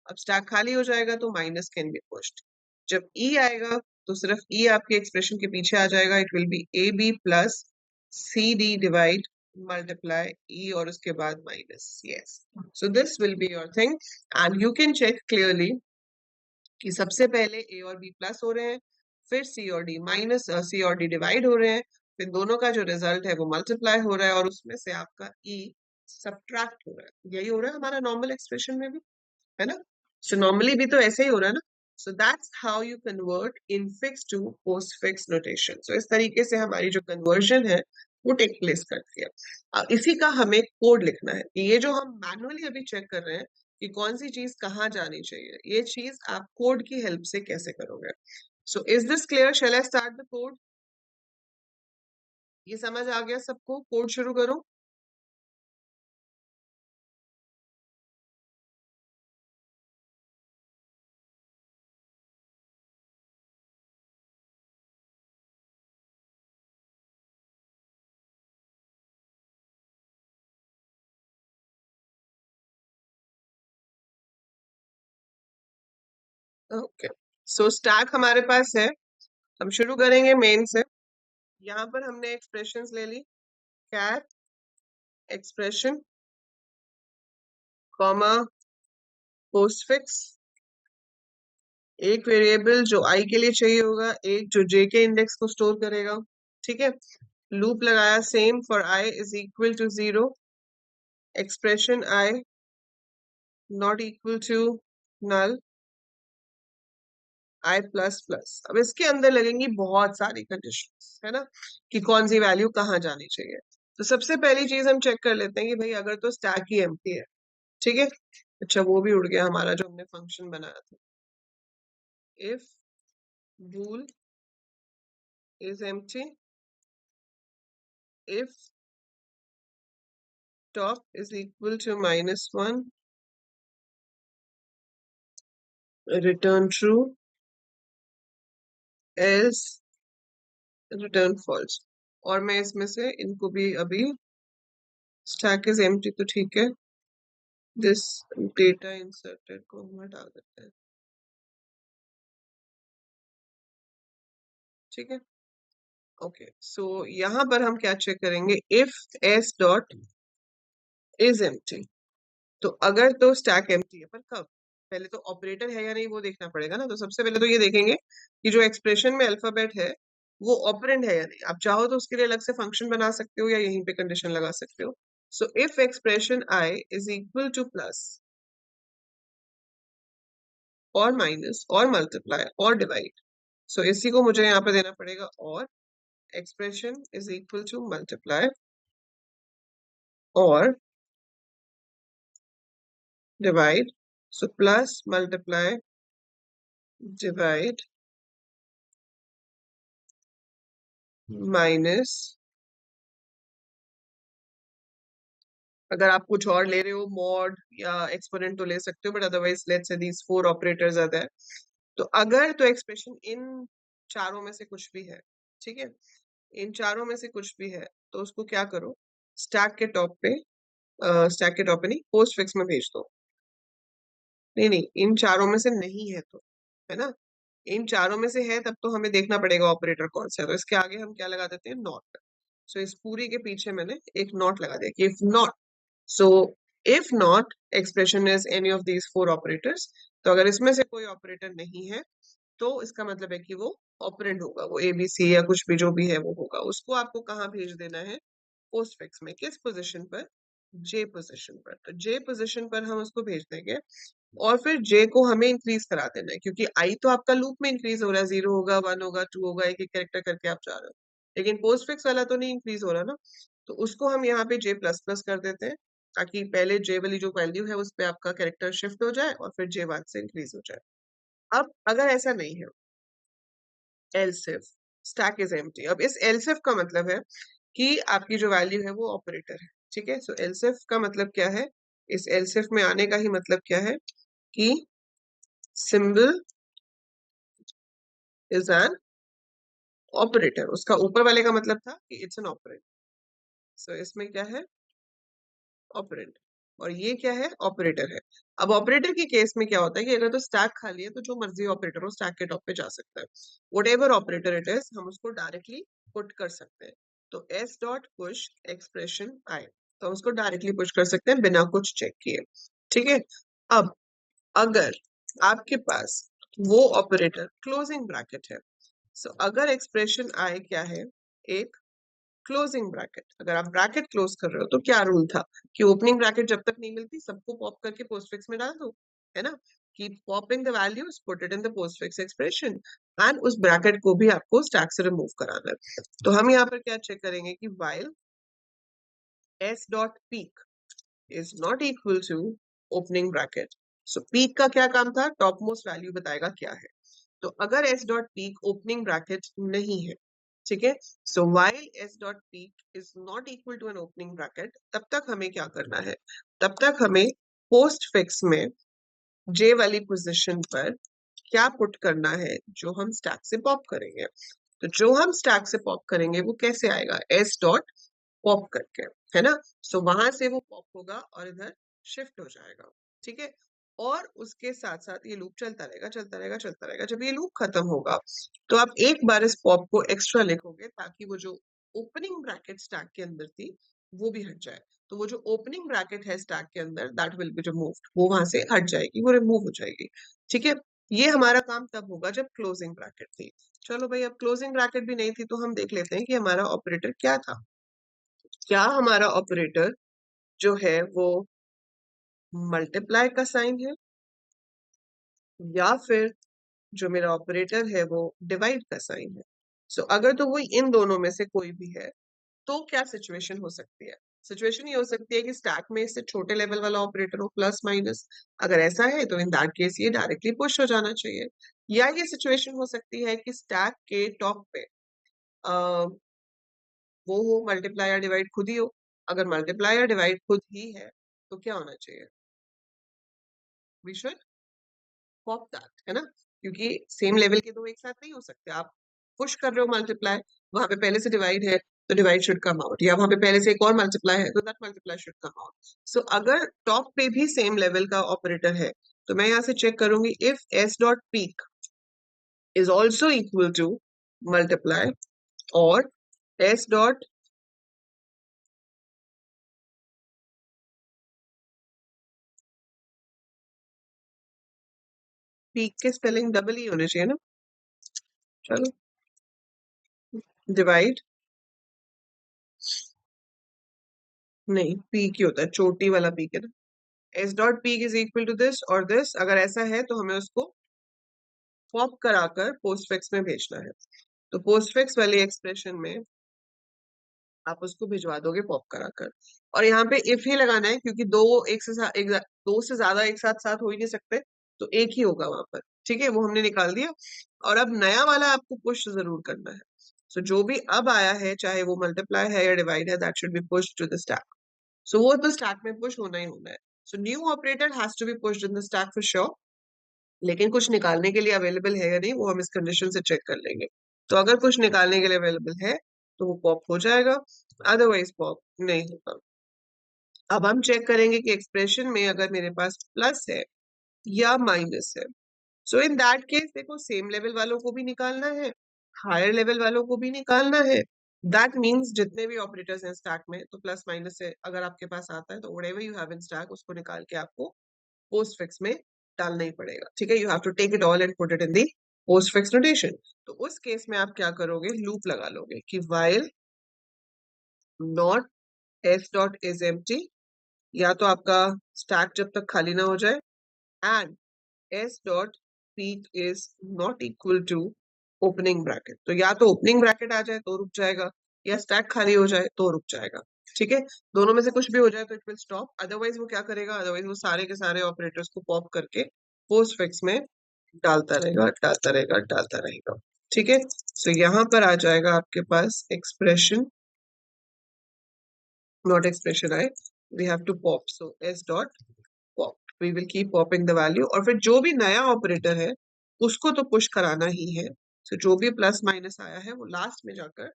[SPEAKER 1] अब स्टैक खाली हो जाएगा तो माइनस कैन बी पुश्ड। जब ई आएगा तो सिर्फ ई आपके एक्सप्रेशन के पीछे आ जाएगा, it will be a b plus c d divide multiply e और उसके बाद minus. Yes, so this will be your thing and you can check clearly कि सबसे पहले ए और बी प्लस हो रहे हैं, फिर सी और डी माइनस सी और डी डिवाइड हो रहे हैं, फिर दोनों का जो रिजल्ट है वो मल्टीप्लाई हो रहा है और उसमें से आपका ई सब्ट्रैक्ट हो रहा है। यही हो रहा है हमारा नॉर्मल एक्सप्रेशन में भी, है ना? सो नॉर्मली भी तो ऐसे ही हो रहा है ना। So that's how you convert infix to postfix notation. So इस तरीके से हमारी जो कन्वर्जन है वो टेक प्लेस करती है। इसी का हमें कोड लिखना है कि ये जो हम मैनुअली अभी चेक कर रहे हैं कि कौन सी चीज कहाँ जानी चाहिए, ये चीज आप कोड की हेल्प से कैसे करोगे। So is this clear? Shall I start the code? ये समझ आ गया सबको? कोड शुरू करो। ओके, सो स्टैक हमारे पास है, हम शुरू करेंगे मेन से। यहाँ पर हमने एक्सप्रेशंस ले ली, कैट एक्सप्रेशन कॉमा पोस्टफिक्स, एक वेरिएबल जो आई के लिए चाहिए होगा, एक जो जे के इंडेक्स को स्टोर करेगा। ठीक है, लूप लगाया same for I is equal to 0, expression I not equal to null, I plus plus. अब इसके अंदर लगेंगी बहुत सारी कंडीशंस, है ना, कि कौन सी वैल्यू कहाँ जानी चाहिए। तो सबसे पहली चीज हम चेक कर लेते हैं कि भाई अगर तो स्टैक ही एम्प्टी है, ठीक है, अच्छा वो भी उड़ गया हमारा जो हमने फंक्शन बनाया था। If bool is empty, if top is equal to -1, return true, else return false। और मैं इसमें से इनको भी अभी stack is empty तो ठीक है, this data inserted को हम हटा देते हैं, ठीक है। ओके, सो यहाँ पर हम क्या चेक करेंगे, if s dot is empty, तो अगर तो स्टैक एम्प्टी है, पर कब? पहले तो ऑपरेटर है या नहीं वो देखना पड़ेगा ना। तो सबसे पहले तो ये देखेंगे कि जो एक्सप्रेशन में अल्फाबेट है वो ऑपरेंड है या नहीं। आप चाहो तो उसके लिए अलग से फंक्शन बना सकते हो या यहीं पे कंडीशन लगा सकते हो। So if expression I is equal to plus और माइनस और मल्टीप्लाई और डिवाइड, सो इसी को मुझे यहाँ पे देना पड़ेगा, और expression is equal to multiply और divide, so plus multiply divide minus, अगर आप कुछ और ले रहे हो मॉड या एक्सपोनेंट तो ले सकते हो, but otherwise let's say these four operators are there. तो अगर तो एक्सप्रेशन इन चारों में से कुछ भी है, ठीक है, इन चारों में से कुछ भी है, तो उसको क्या करो, स्टैक के टॉप पे, स्टैक के टॉप पे नहीं, पोस्ट फिक्स में भेज दो। नहीं नहीं, इन चारों में से नहीं है तो, है ना, इन चारों में से है तब तो हमें देखना पड़ेगा ऑपरेटर कौन सा है, तो इसके आगे हम क्या लगा देते हैं, नॉट। सो इस पूरी के पीछे मैंने एक नॉट लगा दिया कि if not, so if not expression is any of these four operators, तो अगर इसमें से कोई ऑपरेटर नहीं है तो इसका मतलब है कि वो ऑपरेंड होगा, वो ए बी सी या कुछ भी जो भी है वो होगा। उसको आपको कहाँ भेज देना है, पोस्ट फिक्स में। किस पोजीशन पर? जे पोजीशन पर। तो जे पोजीशन पर हम उसको भेज देंगे और फिर जे को हमें इंक्रीज करा देना है, क्योंकि आई तो आपका लूप में इंक्रीज हो रहा है, 0 होगा, 1 होगा, 2 होगा, एक एक कैरेक्टर करके आप जा रहे हो, लेकिन पोस्ट फिक्स वाला तो नहीं इंक्रीज हो रहा ना। तो उसको हम यहाँ पे जे प्लस प्लस कर देते हैं, ताकि पहले जे वाली जो वैल्यू है उस पे आपका कैरेक्टर शिफ्ट हो जाए और फिर जे 1 से इंक्रीज हो जाए। अब अगर ऐसा नहीं है, else if stack is empty. अब इस एल्स इफ का मतलब है कि आपकी जो वैल्यू है वो ऑपरेटर है, ठीक है। सो एल्स इफ का मतलब क्या है, इस एल्स इफ में आने का ही मतलब क्या है कि सिंबल इज एन ऑपरेटर। उसका ऊपर वाले का मतलब था कि इट्स एन ऑपरेटर। सो इसमें क्या है, ऑपरेंड, और ये क्या है, ऑपरेटर है। अब ऑपरेटर के केस में क्या होता है कि अगर तो स्टैक खाली है तो जो मर्जी ऑपरेटर हो स्टैक के टॉप पे जा सकता है। व्हाटएवर ऑपरेटर इट इज, हम उसको डायरेक्टली पुट कर सकते हैं। तो S dot push expression I, तो हम उसको डायरेक्टली पुश कर सकते हैं बिना कुछ चेक किए, ठीक है। अब अगर आपके पास वो ऑपरेटर क्लोजिंग ब्रैकेट है, सो अगर एक्सप्रेशन आई क्या है, एक क्लोजिंग ब्रैकेट। अगर आप ब्रैकेट क्लोज कर रहे हो तो क्या रूल था कि ओपनिंग ब्रैकेट जब तक नहीं मिलती सबको पॉप करके पोस्टफिक्स में डाल दो, है ना। Keep popping the values, put it in the postfix expression, and उस ब्रैकेट को भी आपको स्टैक से रिमूव कराना है। तो हम यहाँ पर क्या चेक करेंगे कि while s dot peek is not equal to opening bracket. So peek का क्या काम था, टॉप मोस्ट वैल्यू बताएगा क्या है। तो अगर s dot peek opening bracket नहीं है, ठीक है, so while s dot peek is not equal to an opening bracket, तब तक हमें क्या करना है, तब तक हमें पोस्ट फिक्स में j वाली पोजीशन पर क्या पुट करना है, जो हम स्टैक से पॉप करेंगे। तो जो हम स्टैक से पॉप करेंगे वो कैसे आएगा, s डॉट पॉप करके, है ना। सो वहां से वो पॉप होगा और इधर शिफ्ट हो जाएगा, ठीक है। और उसके साथ साथ ये लूप चलता रहेगा, चलता रहेगा, चलता रहेगा। जब ये लूप खत्म होगा तो आप एक बार इस पॉप को एक्स्ट्रा लिखोगे, ताकि वो जो ओपनिंग ब्रैकेट स्टैक के अंदर थी वो भी हट जाए। तो वो जो ओपनिंग ब्रैकेट है स्टैक के अंदर, दैट विल बी रिमूव्ड, वो वहां से हट जाएगी, वो रिमूव हो जाएगी, ठीक है। ये हमारा काम तब होगा जब क्लोजिंग ब्रैकेट थी। चलो भाई, अब क्लोजिंग ब्रैकेट भी नहीं थी तो हम देख लेते हैं कि हमारा ऑपरेटर क्या था। क्या हमारा ऑपरेटर जो है वो मल्टीप्लाई का साइन है, या फिर जो मेरा ऑपरेटर है वो डिवाइड का साइन है। सो अगर तो वो इन दोनों में से कोई भी है, तो क्या सिचुएशन हो सकती है, सिचुएशन ये हो सकती है कि स्टैक में इससे छोटे लेवल वाला ऑपरेटर हो, प्लस माइनस। अगर ऐसा है तो इन दैट केस ये डायरेक्टली पुश हो जाना चाहिए। या ये सिचुएशन हो सकती है कि स्टैक के टॉप पे वो हो मल्टीप्लाई या डिवाइड खुद ही हो। अगर मल्टीप्लाई या डिवाइड खुद ही है तो क्या होना चाहिए, वी शुड पॉप दैट, है ना। क्योंकि सेम लेवल के दो एक साथ नहीं हो सकते। आप पुश कर रहे हो मल्टीप्लाई, वहां पे पहले से डिवाइड है तो डिवाइड शुड कम आउट, या वहां पे पहले से एक और मल्टीप्लाई है तो that multiply should come out. So अगर टॉप पे भी सेम लेवल का ऑपरेटर है तो मैं यहाँ से चेक करूंगी if S dot peek is also equal to multiply, और एस डॉट पीक के स्पेलिंग डबल ही होने चाहिए ना। चलो, डिवाइड नहीं, पीक ही होता है, चोटी वाला पीक है ना। S dot peek is equal to this और दिस, अगर ऐसा है तो हमें उसको पॉप कराकर पोस्टफिक्स में भेजना है। तो पोस्टफिक्स वाली एक्सप्रेशन में आप उसको भिजवा दोगे पॉप कराकर। और यहाँ पे इफ ही लगाना है, क्योंकि दो एक से दो से ज्यादा एक साथ साथ हो ही नहीं सकते, तो एक ही होगा वहां पर, ठीक है। वो हमने निकाल दिया। और अब नया वाला आपको पुश जरूर करना है। सो जो भी अब आया है, चाहे वो मल्टीप्लाई है या डिवाइड है, that should be push to the stack. So वो तो स्टैक में पुश होना ही होना है। So new operator has to be pushed in the stack for sure. लेकिन कुछ निकालने के लिए अवेलेबल है या नहीं वो हम इस कंडीशन से चेक कर लेंगे। तो अगर कुछ निकालने के लिए अवेलेबल है तो वो पॉप हो जाएगा, अदरवाइज पॉप नहीं होगा। अब हम चेक करेंगे कि एक्सप्रेशन में अगर मेरे पास प्लस है या माइनस है। सो इन दैट केस देखो, सेम लेवल वालों को भी निकालना है, हायर लेवल वालों को भी निकालना है। दैट मीन्स जितने भी ऑपरेटर्स हैं स्टैक में, तो प्लस माइनस से अगर आपके पास आता है तो whatever you have in stack उसको निकाल के आपको पोस्ट फिक्स में डालना ही पड़ेगा, ठीक है। You have to take it all and put it in the postfix notation. तो उस केस में आप क्या करोगे, लूप लगा लोगे कि while not s dot is empty, या तो आपका स्टैक जब तक खाली ना हो जाए, and s dot peak is not equal to opening bracket. तो या तो ओपनिंग ब्रैकेट आ जाए तो रुक जाएगा, या स्टैक खाली हो जाए तो रुक जाएगा। ठीक है, दोनों में से कुछ भी हो जाए तो इट विल स्टॉप। अदरवाइज वो क्या करेगा, अदरवाइज वो सारे के सारे ऑपरेटर्स को पॉप करके पोस्ट फिक्स में डालता रहेगा, डालता रहेगा, डालता रहेगा। ठीक है, सो यहाँ पर आ जाएगा आपके पास expression, not expression I, we have to pop, so s dot pop, we will keep popping the value। और फिर जो भी नया ऑपरेटर है उसको तो पुश कराना ही है, so जो भी प्लस माइनस आया है वो लास्ट में जाकर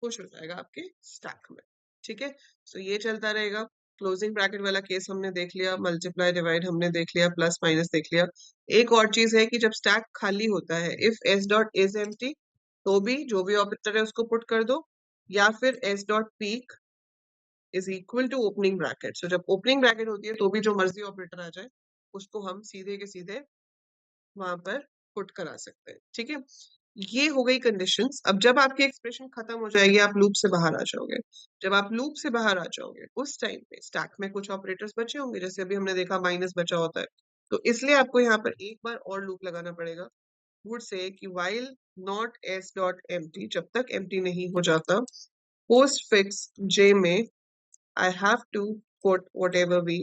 [SPEAKER 1] पुश हो जाएगा आपके स्टैक में। ठीक है, सो ये चलता रहेगा। क्लोजिंग ब्रैकेट वाला केस हमने देख लिया, मल्टीप्लाई डिवाइड हमने देख लिया, प्लस माइनस देख लिया। एक और चीज है कि जब स्टैक खाली होता है, if S dot is empty, तो भी जो भी ऑपरेटर है उसको पुट कर दो, या फिर s dot peek is equal to opening bracket. So जब ओपनिंग ब्रैकेट होती है तो भी जो मर्जी ऑपरेटर आ जाए उसको हम सीधे के सीधे वहां पर पुट करा सकते हैं। ठीक है, ये हो गई कंडीशंस। अब जब आपकी एक्सप्रेशन खत्म हो जाएगी, आप लूप से बाहर आ जाओगे। जब आप लूप से बाहर आ जाओगे उस टाइम पे स्टैक में कुछ ऑपरेटर्स बचे होंगे, जैसे अभी हमने देखा माइनस बचा होता है, तो इसलिए आपको यहाँ पर एक बार और लूप लगाना पड़ेगा। वुड से कि while not s dot empty, जब तक empty नहीं हो जाता, पोस्ट फिक्स j में I have to put whatever we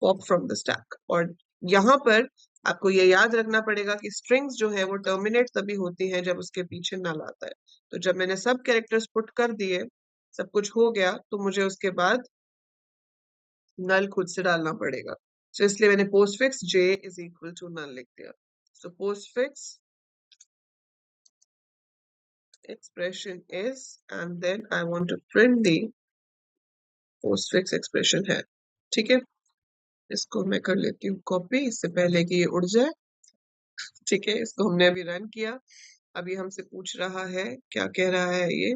[SPEAKER 1] pop from the stack। और यहाँ पर आपको ये याद रखना पड़ेगा कि स्ट्रिंग्स जो है वो टर्मिनेट तभी होती हैं जब उसके पीछे नल आता है। तो जब मैंने सब कैरेक्टर्स पुट कर दिए, सब कुछ हो गया, तो मुझे उसके बाद नल खुद से डालना पड़ेगा। तो इसलिए मैंने postfix j is equal to null लिख दिया। So postfix expression is, and then I want to print the postfix expression है। ठीक है, इसको मैं कर लेती हूँ कॉपी, इससे पहले कि ये उड़ जाए। ठीक है, इसको हमने अभी रन किया। अभी हमसे पूछ रहा है, क्या कह रहा है ये,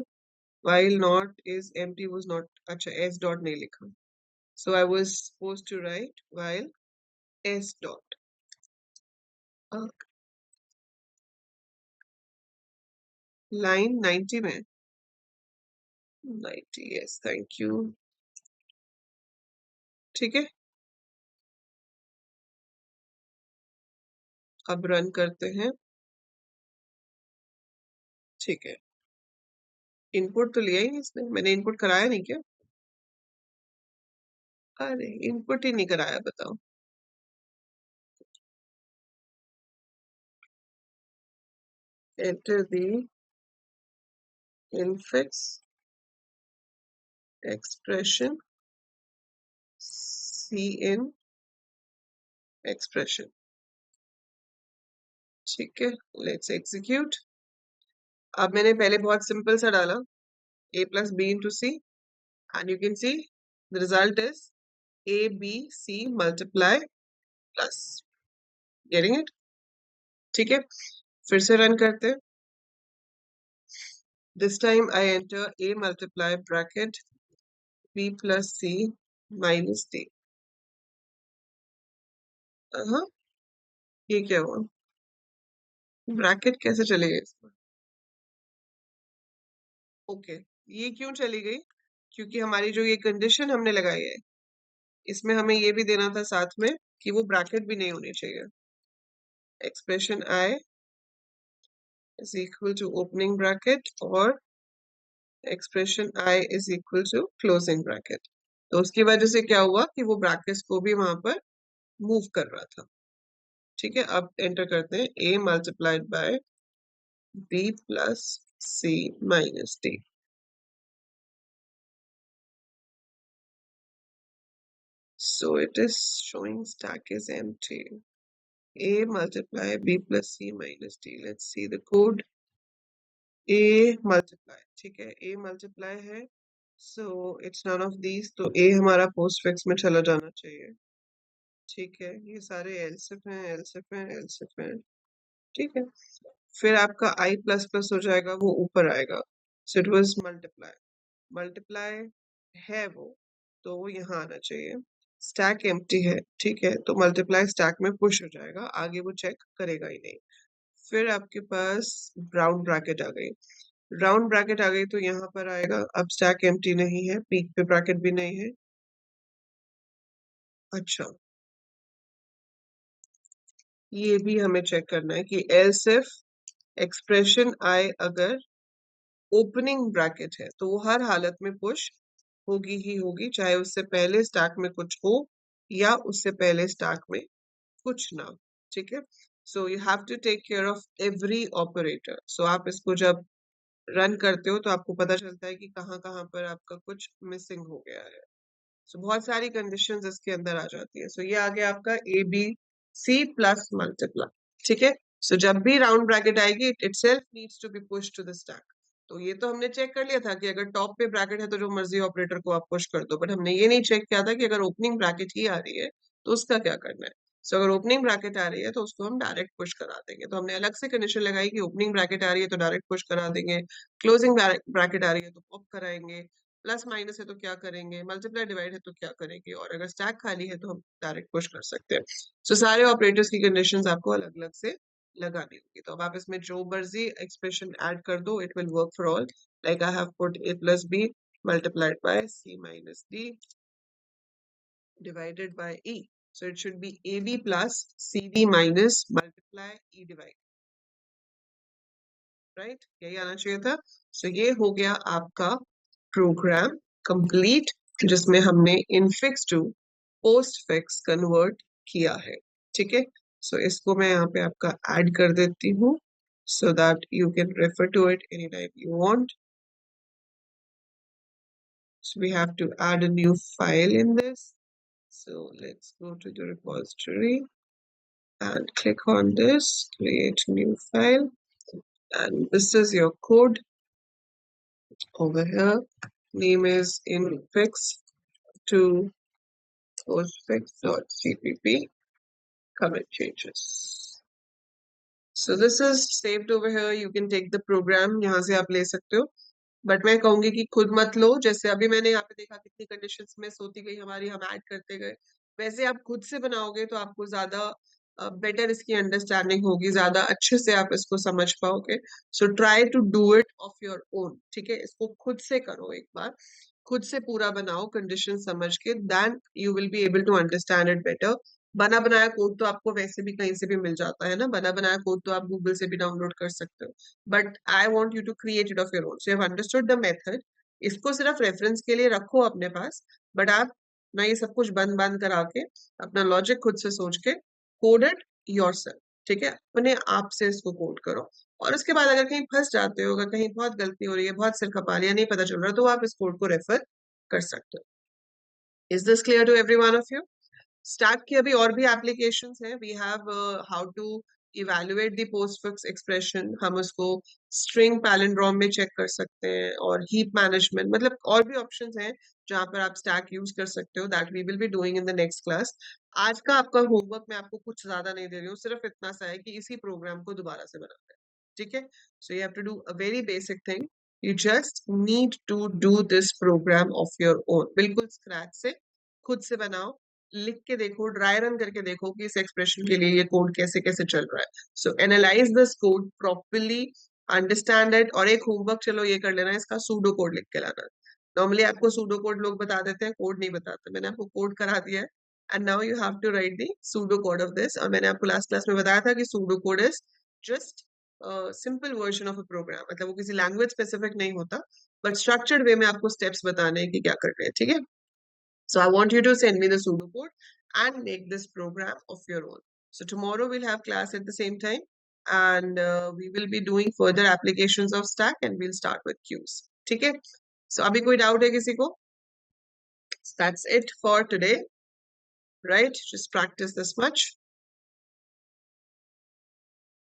[SPEAKER 1] while not is empty was not, अच्छा s dot नहीं लिखा, so I was supposed to write while s dot, line 90 में, 90, yes thank you। ठीक है, अब रन करते हैं। ठीक है, इनपुट तो लिया ही नहीं इसने, मैंने इनपुट कराया नहीं क्या? अरे इनपुट ही नहीं कराया, बताओ। enter the infix expression cin expression। ठीक है, लेट्स एग्जीक्यूट। अब मैंने पहले बहुत सिंपल सा डाला, a plus b into c, and you can see the result is a b c multiply plus, getting it? ठीक है, फिर से रन करते हैं। this time I enter a multiply bracket b plus c minus d। हाँ, ये क्या हुआ, ब्रैकेट कैसे चलेगा इसमें? ओके, ये क्यों चली गई, क्योंकि हमारी जो ये कंडीशन हमने लगाई है इसमें हमें ये भी देना था साथ में कि वो ब्रैकेट भी नहीं होनी चाहिए। Expression I is equal to opening bracket और expression I is equal to closing bracket. तो उसकी वजह से क्या हुआ कि वो ब्रैकेट्स को भी वहां पर मूव कर रहा था। ठीक है, अब एंटर करते हैं a multiplied by b plus c minus d। so it is showing stack is empty, a multiply b plus c minus d, let's see the code। a multiply, ठीक है, a multiply है, so it's none of these, तो a हमारा पोस्ट फिक्स में चला जाना चाहिए। ठीक है, ये सारे एलसिफ हैं, एलसिफ हैं, एलसिफ हैं। ठीक है, फिर आपका i प्लस प्लस हो जाएगा, वो ऊपर आएगा, so it was multiply, multiply है वो, तो वो यहाँ आना चाहिए। स्टैक एम्प्टी है, ठीक है, तो मल्टीप्लाई स्टैक में पुश हो जाएगा, आगे वो चेक करेगा ही नहीं। फिर आपके पास राउंड ब्रैकेट आ गई, राउंड ब्रैकेट आ गई तो यहाँ पर आएगा, अब स्टैक एम्प्टी नहीं है, पीक पे ब्रैकेट भी नहीं है। अच्छा, ये भी हमें चेक करना है कि एल्स इफ एक्सप्रेशन आई अगर ओपनिंग ब्रैकेट है तो वो हर हालत में पुश होगी ही होगी, चाहे उससे पहले स्टैक में कुछ हो या उससे पहले स्टैक में कुछ ना हो। ठीक है, so you have to take care of every operator. So आप इसको जब रन करते हो तो आपको पता चलता है कि कहाँ कहाँ पर आपका कुछ मिसिंग हो गया है। सो बहुत सारी कंडीशंस इसके अंदर आ जाती है। सो ये आ गया आपका A B C plus multiply. ठीक है, सो जब भी राउंड ब्रैकेट आएगी it itself needs to be push to the stack. तो ये तो हमने चेक कर लिया था कि अगर टॉप पे ब्रैकेट है तो जो मर्जी ऑपरेटर को आप पुश कर दो, बट हमने ये नहीं चेक किया था कि अगर ओपनिंग ब्रैकेट ही आ रही है तो उसका क्या करना है। सो अगर ओपनिंग ब्रैकेट आ रही है तो उसको हम डायरेक्ट पुश करा देंगे। तो हमने अलग से कंडीशन लगाई कि ओपनिंग ब्रैकेट आ रही है तो डायरेक्ट पुश करा देंगे, क्लोजिंग ब्रैकेट आ रही है तो पॉप कराएंगे, प्लस माइनस है तो क्या करेंगे, मल्टीप्लाई डिवाइड है तो क्या करेंगे, और अगर स्टैक खाली है तो हम डायरेक्ट पुश कर सकते हैं। सो सारे ऑपरेटर्स की कंडीशंस आपको अलग अलग से लगानी होगी। तो अब आप इसमें जो मर्जी एक्सप्रेशन ऐड कर दो, it will work for all. Like I have put a plus b multiplied by c minus d divided by e. So it should be ab plus cd minus multiply e divide, right? यही आना चाहिए था। सो ये हो गया आपका प्रोग्राम कंप्लीट, जिसमें हमने infix to postfix convert किया है। ठीक है, सो इसको मैं यहाँ पे आपका ऐड कर देती हूँ so that you can refer to it anytime you want. So we have to add a new file in this. So let's go to the repository and click on this, create new file, and this is your code over here. Name is infix to postfix.cpp, commit changes. So this is saved over here. You can take the program, यहाँ से आप ले सकते हो, बट मैं कहूंगी कि खुद मत लो। जैसे अभी मैंने यहाँ पे देखा कितनी कंडीशंस मिस होती गई हमारी, हम ऐड करते गए, वैसे आप खुद से बनाओगे तो आपको ज्यादा बेटर इसकी अंडरस्टैंडिंग होगी, ज्यादा अच्छे से आप इसको समझ पाओगे। So try to do it of your own. ठीक है, इसको खुद से करो, एक बार खुद से पूरा बनाओ कंडीशन समझ के, then you will be able to understand it better. बना बनाया कोड तो आपको वैसे भी कहीं से भी मिल जाता है ना, बना बनाया कोड तो आप गूगल से भी डाउनलोड कर सकते हो, but I want you to create it of your own. So you have understood the method. इसको सिर्फ रेफरेंस के लिए रखो अपने पास, बट आप ना ये सब कुछ बंद बंद करा के अपना लॉजिक खुद से सोच के कोड इट योरसेल्फ। ठीक है, अपने आप से इसको कोड करो, और उसके बाद अगर कहीं फंस जाते हो, अगर कहीं बहुत गलती हो रही है, बहुत सिर खपा लिया, नहीं पता चल रहा, तो आप इस कोड को रेफर कर सकते हो। Is this clear to every one of you? Stack की अभी और भी एप्लीकेशंस हैं। We have how to evaluate the postfix expression, हम उसको स्ट्रिंग पैलिंड्रोम में चेक कर सकते हैं, और हीप मैनेजमेंट, मतलब और भी ऑप्शंस हैं जहां पर आप स्टैक यूज कर सकते हो। That we will be doing in the next class. आज का आपका होमवर्क मैं आपको कुछ ज्यादा नहीं दे रही हूँ, सिर्फ इतना सा है कि इसी प्रोग्राम को दोबारा से बनाना है। ठीक है, so you have to do a very basic thing, you just need to do this program of your own, बिल्कुल स्क्रैच से खुद से बनाओ, लिख के देखो, ड्राई रन करके देखो कि इस एक्सप्रेशन के लिए ये कोड कैसे कैसे चल रहा है। So analyze this code properly, understand it, और एक होमवर्क चलो ये कर लेना, इसका सूडो कोड लिख के लाना। नॉर्मली आपको सूडो कोड लोग बता देते हैं, कोड नहीं बताते, मैंने आपको कोड करा दिया है, and now you have to write the pseudo code of this. और मैंने आपको लास्ट क्लास में बताया था कि pseudo code is just simple version of a program, मतलब वो किसी लैंग्वेज स्पेसिफिक नहीं होता, बट स्ट्रक्चर्ड वे में आपको स्टेप्स बताने हैं कि क्या करना है। ठीक है, so I want you to send me the pseudocode and make this program of your own. So tomorrow we'll have class at the same time, and we will be doing further applications of stack, and we'll start with queues. ठीक है? So अभी कोई doubt है किसी को? That's it for today, right? Just practice this much.